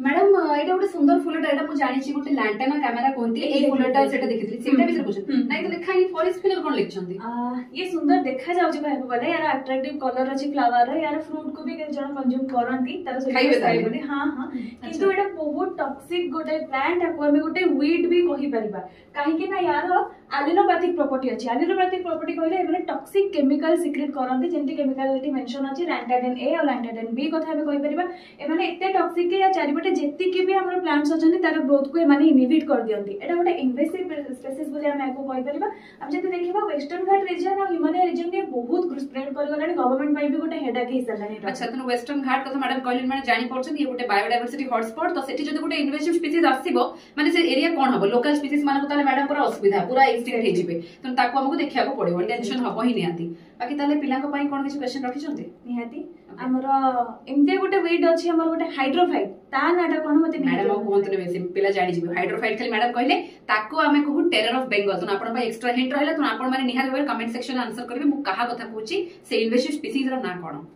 madam एटा गोटे सुंदर फुलटा एटा मु जानि छि गोटे लैंटेना कैमरा कोनती ए फुलटा सेटा देखिथि सेटा भी पूछन नाही तो देखा इ फॉरेस्ट फिलर कोन लिखछंती ये सुंदर देखा जाउ जे कहबो बोले यार अट्रैक्टिव कलर अछि फ्लावर रो यार फ्रूट को भी के जण कंज्यूम करंती तार से खाइबे हां हां किंतु एटा बहुत टॉक्सिक गोटे प्लांट आको हम गोटे वीड भी कहि परिबा काहे कि ना यार एलिनोपैथिक प्रॉपर्टी अछि एलिनोपैथिक प्रॉपर्टी कहले एबे टॉक्सिक केमिकल सिक्रेट करंती जेंति केमिकलिटी मेंशन अछि लैंटाडेन ए और लैंटाडेन बी कथा हम कहि परिबा एमाने एते टॉक्सिक के या चारिबटे जेति के भी हमर प्लांट्स अछन तार ग्रोथ को माने इनहिबिट कर दियंती एटा गोटे इन्वेसिव स्पीसीज बोले हम एको कहि परिबा हम जति देखिबा वेस्टर्न घाट रीजन और हिमालय रीजन ने बहुत स्प्रेड कर गलानी गवर्नमेंट पाई भी गोटे हेडा के हिसालानी अच्छा तो वेस्टर्न घाट कथा मैडम कहलिन माने जानि पड़छन ये गोटे बायोडायवर्सिटी हॉटस्पॉट तो सेठी जति गोटे इन्वेसिव स्पीसीज आसीबो माने से एरिया कोन हबो लोकल स्पीसीज माने ताले मैडम पूरा असुविधा पूरा एक्सटिंक्ट हे जिवे तो ताको हमको देखिया को पड़िबो टेंशन हबो ही नियाती बाकी ताले पिला को पई कोन किछ क्वेश्चन रखि छथि नियाती हमरो एमते गोटे वीड अछि हमर गोटे हाइड्रोफाइट ता नाटा कोन मते मैडम कोन तने बेसी पिला जानि जिवे हाइड्रोफाइट खाली मैडम कहले ताको हमें कहू टेरर ऑफ बेंगल तो आपण पई एक्स्ट्रा हिंट रहला तो आपण माने निहार कमेंट सेक्शन में आंसर करबे मु कहा कथा कहूची से इन्वेसिव स्पीसीज रो ना कोन